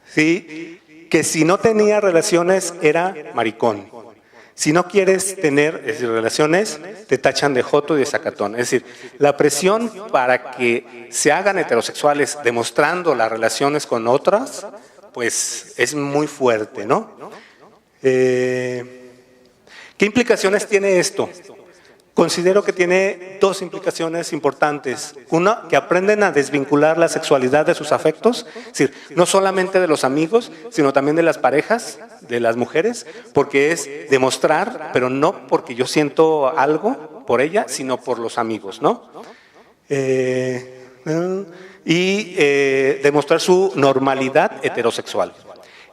Sí, que si no tenía relaciones era maricón. Si no quieres tener relaciones, te tachan de joto y de sacatón. Es decir, la presión para que se hagan heterosexuales demostrando las relaciones con otras, pues es muy fuerte, ¿no? ¿Qué implicaciones tiene esto? Considero que tiene dos implicaciones importantes. Una, que aprenden a desvincular la sexualidad de sus afectos, es decir, no solamente de los amigos, sino también de las parejas, de las mujeres, porque es demostrar, pero no porque yo siento algo por ella, sino por los amigos, ¿no? Demostrar su normalidad heterosexual.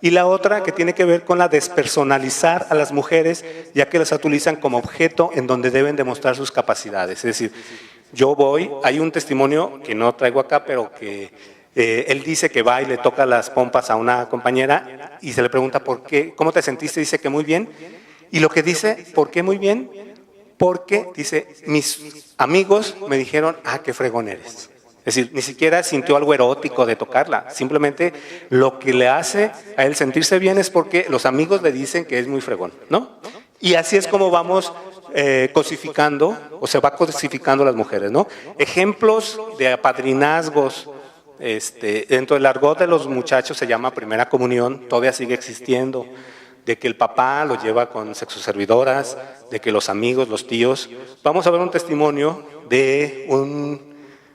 Y la otra que tiene que ver con la despersonalizar a las mujeres, ya que las utilizan como objeto en donde deben demostrar sus capacidades. Es decir, hay un testimonio que no traigo acá, pero que él dice que va y le toca las pompas a una compañera y se le pregunta ¿por qué? ¿Cómo te sentiste? Dice que muy bien. Y lo que dice, ¿por qué muy bien? Porque, dice, mis amigos me dijeron, qué fregón eres. Es decir, ni siquiera sintió algo erótico de tocarla, simplemente lo que le hace a él sentirse bien es porque los amigos le dicen que es muy fregón, ¿no? Y así es como vamos cosificando, o se va cosificando las mujeres, ¿no? Ejemplos de apadrinazgos, dentro del argot de los muchachos se llama primera comunión, todavía sigue existiendo, de que el papá lo lleva con sexoservidoras, de que los amigos, los tíos. Vamos a ver un testimonio de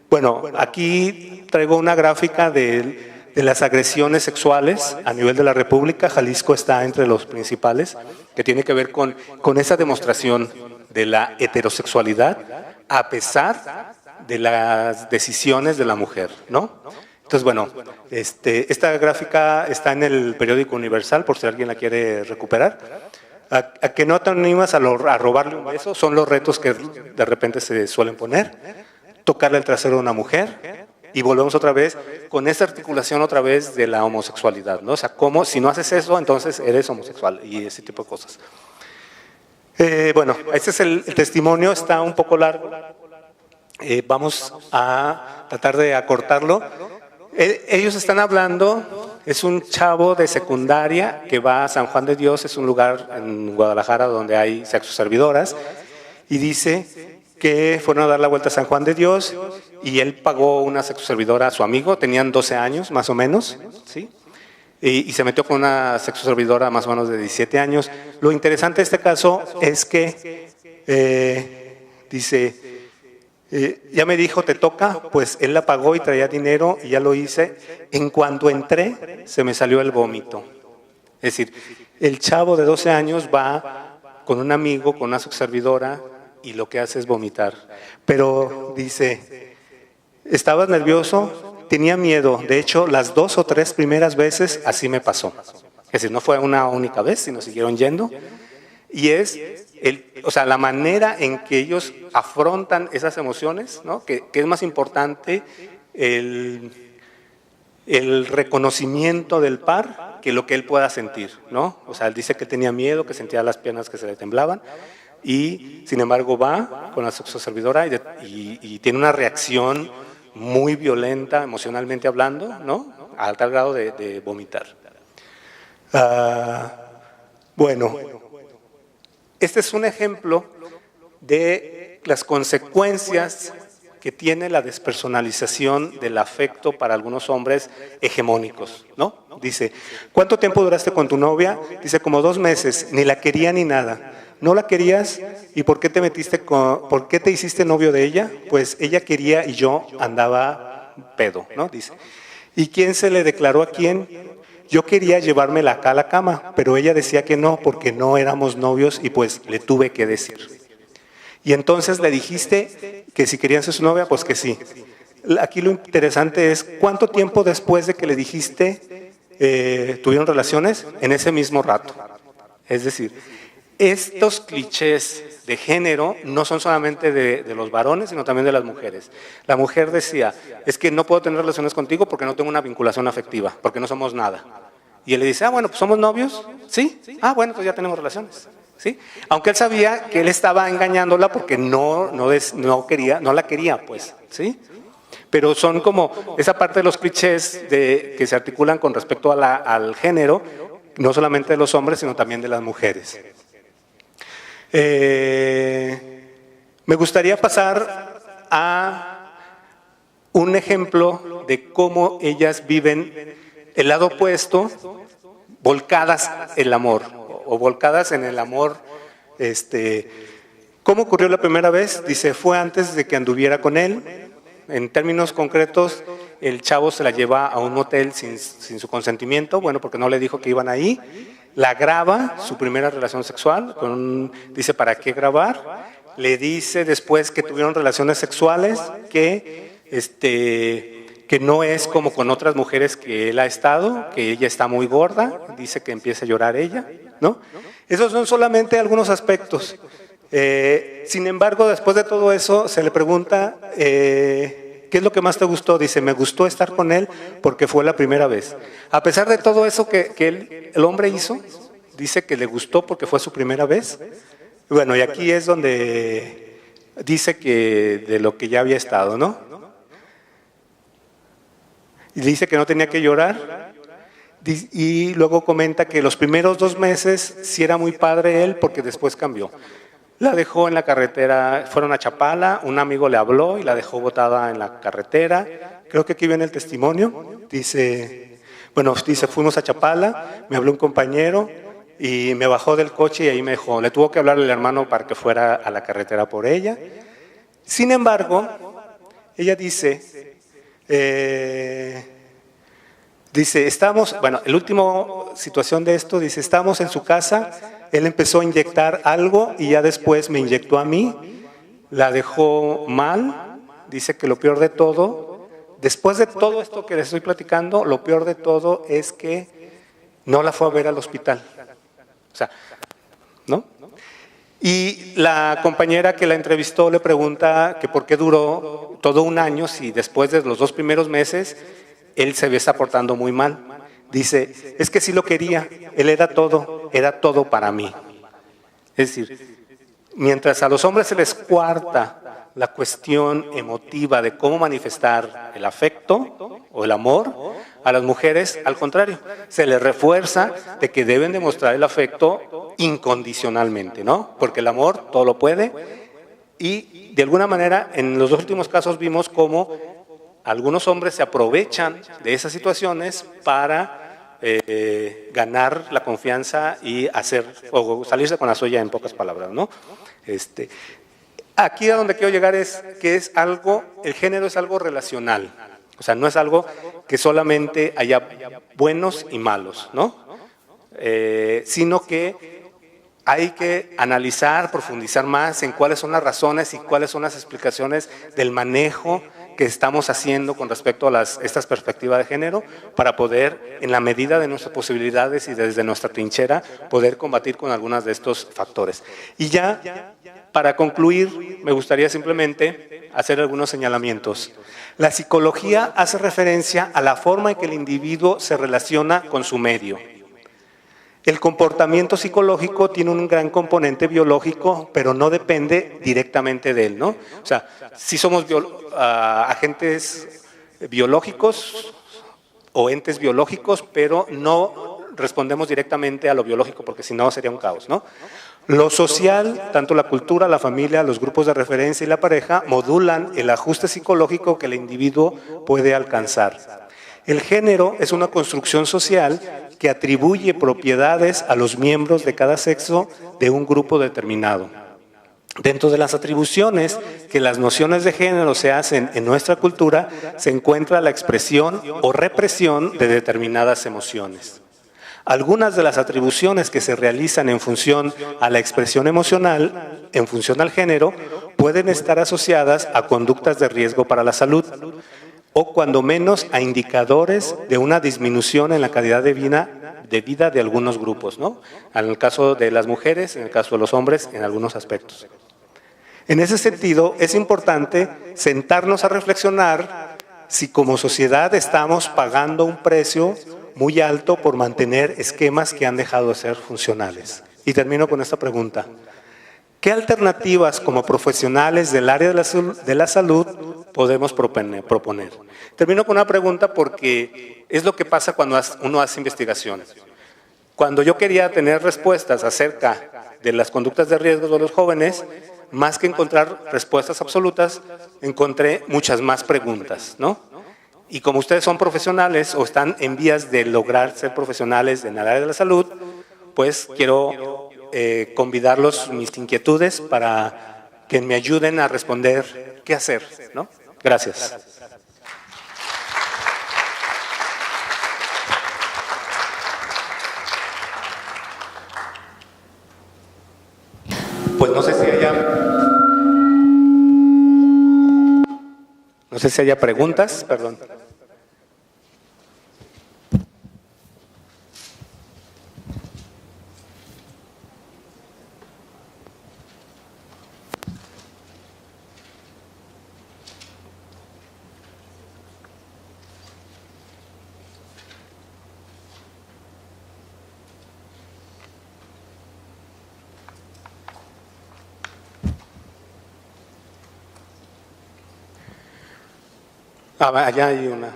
Bueno, aquí traigo una gráfica de las agresiones sexuales a nivel de la República. Jalisco está entre los principales, que tiene que ver con esa demostración de la heterosexualidad, a pesar de las decisiones de la mujer, ¿no? Entonces, bueno, esta gráfica está en el periódico Universal, por si alguien la quiere recuperar. A que no te animas a robarle un beso, son los retos que de repente se suelen poner. Tocarle el trasero a una mujer, y volvemos otra vez con esta articulación otra vez de la homosexualidad, ¿no? O sea, como si no haces eso, entonces eres homosexual, y ese tipo de cosas. Bueno, este es el testimonio, está un poco largo. Vamos a tratar de acortarlo. Ellos están hablando, es un chavo de secundaria que va a San Juan de Dios, es un lugar en Guadalajara donde hay sexoservidoras, y dice que fueron a dar la vuelta a San Juan de Dios y él pagó una sexoservidora a su amigo, tenían 12 años más o menos, ¿sí? Y se metió con una sexoservidora más o menos de 17 años. Lo interesante de este caso es que dice... ya me dijo, te toca, pues él la pagó y traía dinero y ya lo hice. En cuanto entré, se me salió el vómito. Es decir, el chavo de 12 años va con un amigo, con una subservidora, y lo que hace es vomitar. Pero dice, ¿estabas nervioso? Tenía miedo. De hecho, las 2 o 3 primeras veces así me pasó. Es decir, no fue una única vez, sino siguieron yendo. Y es o sea, la manera en que ellos afrontan esas emociones, ¿no? Que es más importante el reconocimiento del par que lo que él pueda sentir, ¿no? O sea, él dice que tenía miedo, que sentía las piernas que se le temblaban, y sin embargo va con la sexoservidora y tiene una reacción muy violenta, emocionalmente hablando, ¿no? A tal grado de vomitar. Bueno, este es un ejemplo de las consecuencias que tiene la despersonalización del afecto para algunos hombres hegemónicos, ¿no? Dice, ¿cuánto tiempo duraste con tu novia? Dice, como 2 meses, ni la quería ni nada. ¿No la querías? ¿Y por qué te hiciste novio de ella? Pues ella quería y yo andaba pedo, ¿no? Dice, ¿y quién se le declaró a quién? Yo quería llevármela acá a la cama, pero ella decía que no, porque no éramos novios y pues le tuve que decir. Y entonces le dijiste que si querían ser su novia, pues que sí. Aquí lo interesante es, ¿cuánto tiempo después de que le dijiste tuvieron relaciones? En ese mismo rato. Es decir, estos clichés de género no son solamente de los varones, sino también de las mujeres. La mujer decía, es que no puedo tener relaciones contigo porque no tengo una vinculación afectiva, porque no somos nada. Y él le dice, bueno, pues ¿somos novios? ¿Sí? Bueno, pues ya tenemos relaciones. ¿Sí? Aunque él sabía que él estaba engañándola porque no la quería, pues, ¿sí? Pero son como esa parte de los clichés que se articulan con respecto al género, no solamente de los hombres, sino también de las mujeres. Me gustaría pasar a un ejemplo de cómo ellas viven el lado opuesto, volcadas en el amor, o volcadas en el amor. ¿Cómo ocurrió la primera vez? Dice, fue antes de que anduviera con él. En términos concretos, el chavo se la lleva a un motel sin su consentimiento, bueno, porque no le dijo que iban ahí. La graba, su primera relación sexual, dice, ¿para qué grabar? Le dice después que tuvieron relaciones sexuales, que no es como con otras mujeres que él ha estado, que ella está muy gorda, dice que empieza a llorar ella, ¿no? Esos son solamente algunos aspectos. Sin embargo, después de todo eso, se le pregunta, ¿qué es lo que más te gustó? Dice, me gustó estar con él porque fue la primera vez. A pesar de todo eso que el hombre hizo, dice que le gustó porque fue su primera vez. Bueno, y aquí es donde dice que de lo que ya había estado, ¿no? Y dice que no tenía que llorar. Y luego comenta que los primeros 2 meses sí era muy padre él porque después cambió. La dejó en la carretera, fueron a Chapala, un amigo le habló y la dejó botada en la carretera. Creo que aquí viene el testimonio. Dice, fuimos a Chapala, me habló un compañero y me bajó del coche y ahí me dejó. Le tuvo que hablar el hermano para que fuera a la carretera por ella. Sin embargo, ella dice, la última situación de esto, dice, estamos en su casa, él empezó a inyectar algo y ya después me inyectó a mí, la dejó mal, dice que lo peor de todo, después de todo esto que les estoy platicando, lo peor de todo es que no la fue a ver al hospital. O sea, ¿no? Y la compañera que la entrevistó le pregunta que por qué duró todo un año si después de los 2 primeros meses él se había estado portando muy mal. Dice, es que sí lo quería, él era todo para mí. Es decir, mientras a los hombres se les coarta la cuestión emotiva de cómo manifestar el afecto o el amor, a las mujeres, al contrario, se les refuerza de que deben demostrar el afecto incondicionalmente, ¿no? Porque el amor todo lo puede y de alguna manera en los 2 últimos casos vimos cómo algunos hombres se aprovechan de esas situaciones para ganar la confianza y hacer o salirse con la suya en pocas palabras, ¿no? Aquí a donde quiero llegar es que es algo, el género es algo relacional. O sea, no es algo que solamente haya buenos y malos, ¿no? Sino que hay que analizar, profundizar más en cuáles son las razones y cuáles son las explicaciones del manejo que estamos haciendo con respecto a estas perspectivas de género para poder, en la medida de nuestras posibilidades y desde nuestra trinchera, poder combatir con algunos de estos factores. Y ya, para concluir, me gustaría simplemente hacer algunos señalamientos. La psicología hace referencia a la forma en que el individuo se relaciona con su medio. El comportamiento psicológico tiene un gran componente biológico, pero no depende directamente de él, ¿no? O sea, sí somos agentes biológicos o entes biológicos, pero no respondemos directamente a lo biológico, porque si no sería un caos, ¿no? Lo social, tanto la cultura, la familia, los grupos de referencia y la pareja, modulan el ajuste psicológico que el individuo puede alcanzar. El género es una construcción social que atribuye propiedades a los miembros de cada sexo de un grupo determinado. Dentro de las atribuciones que las nociones de género se hacen en nuestra cultura, se encuentra la expresión o represión de determinadas emociones. Algunas de las atribuciones que se realizan en función a la expresión emocional, en función al género, pueden estar asociadas a conductas de riesgo para la salud o cuando menos a indicadores de una disminución en la calidad de vida de algunos grupos, ¿no? En el caso de las mujeres, en el caso de los hombres, en algunos aspectos. En ese sentido, es importante sentarnos a reflexionar si como sociedad estamos pagando un precio muy alto por mantener esquemas que han dejado de ser funcionales. Y termino con esta pregunta. ¿Qué alternativas como profesionales del área de la salud podemos proponer? Termino con una pregunta porque es lo que pasa cuando uno hace investigación. Cuando yo quería tener respuestas acerca de las conductas de riesgo de los jóvenes, más que encontrar respuestas absolutas, encontré muchas más preguntas, ¿no? Y como ustedes son profesionales o están en vías de lograr ser profesionales en el área de la salud, pues quiero convidarlos mis inquietudes para que me ayuden a responder qué hacer, ¿no? Gracias. Pues no sé si haya preguntas, perdón. Allá hay una.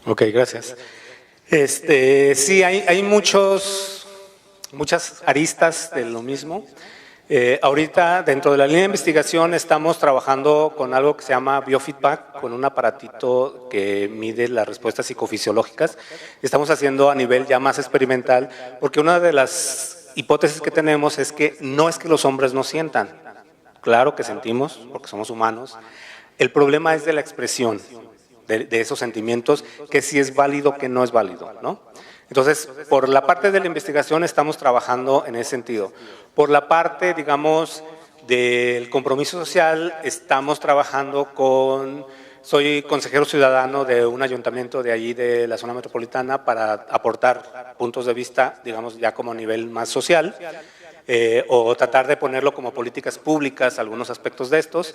Ok, gracias. Sí, hay muchas aristas de lo mismo. Ahorita, dentro de la línea de investigación, estamos trabajando con algo que se llama biofeedback, con un aparatito que mide las respuestas psicofisiológicas. Estamos haciendo a nivel ya más experimental, porque una de las hipótesis que tenemos es que no es que los hombres no sientan. Claro que sentimos, porque somos humanos. El problema es de la expresión de esos sentimientos, que si es válido, que no es válido, ¿no? Entonces, por la parte de la investigación estamos trabajando en ese sentido. Por la parte, digamos, del compromiso social, estamos trabajando soy consejero ciudadano de un ayuntamiento de allí de la zona metropolitana para aportar puntos de vista, digamos, ya como a nivel más social, o tratar de ponerlo como políticas públicas, algunos aspectos de estos.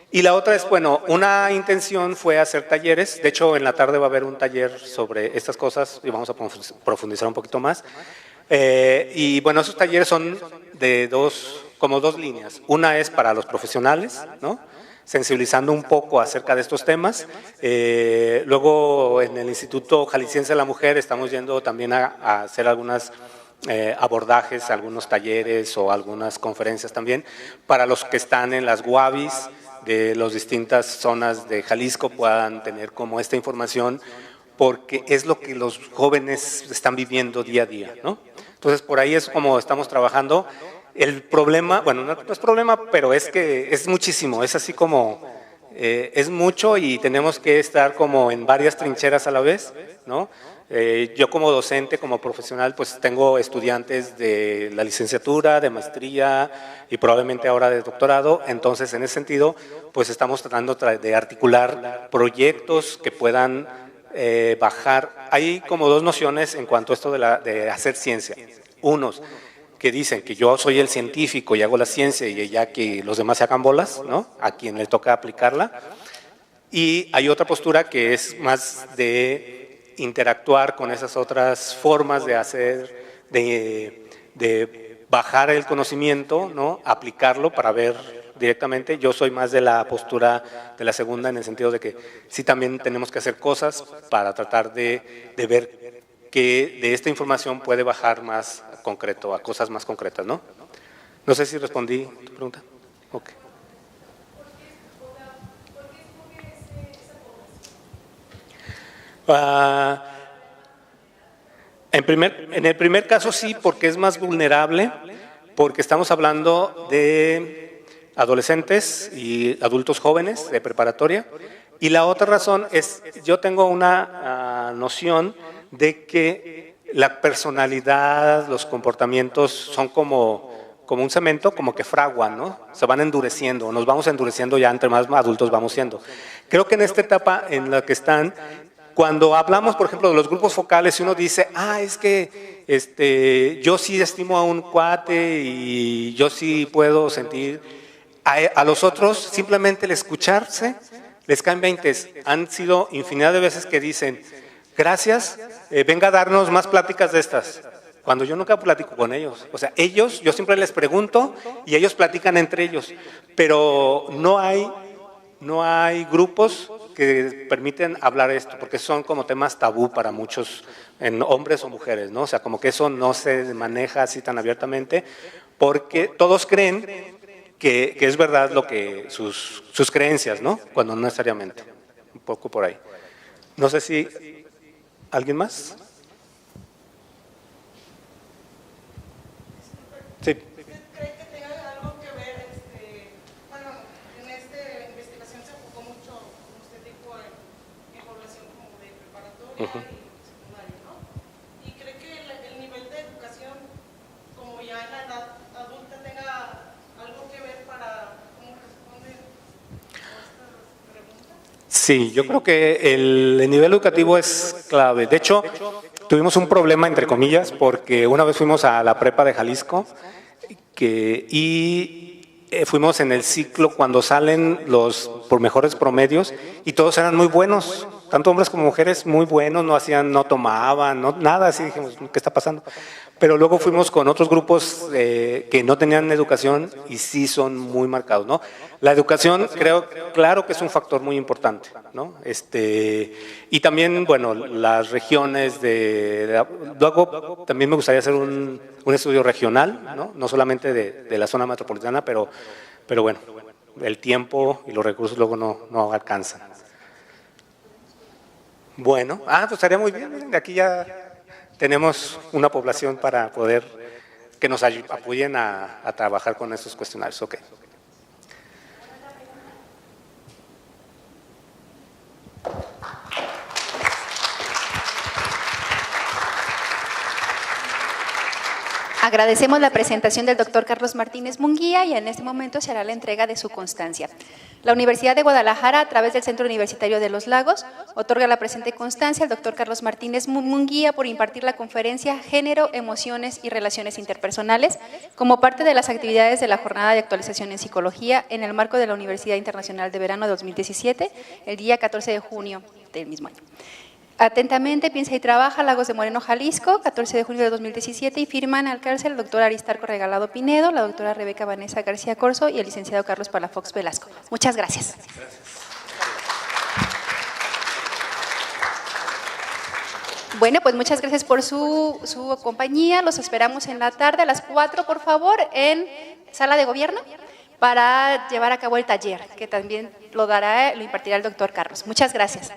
Y la otra es, bueno, una intención fue hacer talleres. De hecho, en la tarde va a haber un taller sobre estas cosas y vamos a profundizar un poquito más. Y bueno, esos talleres son de dos líneas. Una es para los profesionales, ¿no? Sensibilizando un poco acerca de estos temas. Luego, en el Instituto Jalisciense de la Mujer estamos yendo también a hacer algunas abordajes, algunos talleres o algunas conferencias también para los que están en las UABIs de las distintas zonas de Jalisco puedan tener como esta información, porque es lo que los jóvenes están viviendo día a día, ¿no? Entonces, por ahí es como estamos trabajando. El problema, bueno, no es problema, pero es que es muchísimo, es así como, es mucho y tenemos que estar como en varias trincheras a la vez, ¿no? Yo como docente, como profesional, pues tengo estudiantes de la licenciatura, de maestría y probablemente ahora de doctorado. Entonces, en ese sentido, pues estamos tratando de articular proyectos que puedan bajar. Hay como dos nociones en cuanto a esto de hacer ciencia. Unos que dicen que yo soy el científico y hago la ciencia y ya que los demás se hagan bolas, ¿no? A quien le toca aplicarla. Y hay otra postura que es más de interactuar con esas otras formas de hacer, de bajar el conocimiento, ¿no? Aplicarlo para ver directamente. Yo soy más de la postura de la segunda, en el sentido de que sí también tenemos que hacer cosas para tratar de ver que de esta información puede bajar más concreto, a cosas más concretas, ¿no? No sé si respondí tu pregunta. Ok. En el primer caso sí, porque es más vulnerable, porque estamos hablando de adolescentes y adultos jóvenes de preparatoria. Y la otra razón es, yo tengo una noción de que la personalidad, los comportamientos son como un cemento, como que fraguan, ¿no? Se van endureciendo, nos vamos endureciendo ya entre más adultos vamos siendo. Creo que en esta etapa en la que están, cuando hablamos, por ejemplo, de los grupos focales, y uno dice, es que yo sí estimo a un cuate y yo sí puedo sentir, a los otros simplemente el escucharse les caen 20. Han sido infinidad de veces que dicen, gracias, venga a darnos más pláticas de estas. Cuando yo nunca platico con ellos. O sea, ellos, yo siempre les pregunto y ellos platican entre ellos. Pero no hay grupos que permiten hablar esto, porque son como temas tabú para muchos, en hombres o mujeres, ¿no? O sea, como que eso no se maneja así tan abiertamente, porque todos creen que es verdad lo que sus creencias, ¿no? Cuando no necesariamente. Un poco por ahí. No sé si ¿alguien más? Sí. ¿Cree que tenga algo que ver, bueno, en esta investigación se enfocó mucho, como usted dijo, en población como de preparatoria y secundaria, ¿no? ¿Y cree que el nivel de educación, como ya en la edad adulta, tenga algo que ver para cómo responden a estas preguntas? Sí, yo creo que el nivel educativo es clave. De hecho, tuvimos un problema, entre comillas, porque una vez fuimos a la prepa de Jalisco y fuimos en el ciclo cuando salen los por mejores promedios y todos eran muy buenos. tanto hombres como mujeres, muy buenos, no tomaban, nada así, dijimos, ¿qué está pasando? Pero luego fuimos con otros grupos que no tenían educación y sí son muy marcados, ¿no? La educación, claro que es un factor muy importante, ¿no? Y también, bueno, las regiones luego también me gustaría hacer un estudio regional, ¿no? No solamente de la zona metropolitana, pero bueno, el tiempo y los recursos luego no alcanzan. Bueno, pues estaría muy bien, miren, de aquí ya tenemos una población para poder que nos apoyen a trabajar con estos cuestionarios. Ok. Agradecemos la presentación del doctor Carlos Martínez Munguía y en este momento se hará la entrega de su constancia. La Universidad de Guadalajara, a través del Centro Universitario de los Lagos, otorga la presente constancia al doctor Carlos Martínez Munguía por impartir la conferencia Género, Emociones y Relaciones Interpersonales como parte de las actividades de la Jornada de Actualización en Psicología en el marco de la Universidad Internacional de Verano 2017, el día 14 de junio del mismo año. Atentamente, piensa y trabaja, Lagos de Moreno, Jalisco, 14 de junio de 2017, y firman al cárcel el doctor Aristarco Regalado Pinedo, la doctora Rebeca Vanessa García Corzo y el licenciado Carlos Palafox Velasco. Muchas gracias. Bueno, pues muchas gracias por su compañía. Los esperamos en la tarde a las 4, por favor, en Sala de Gobierno para llevar a cabo el taller, que también lo impartirá el doctor Carlos. Muchas gracias.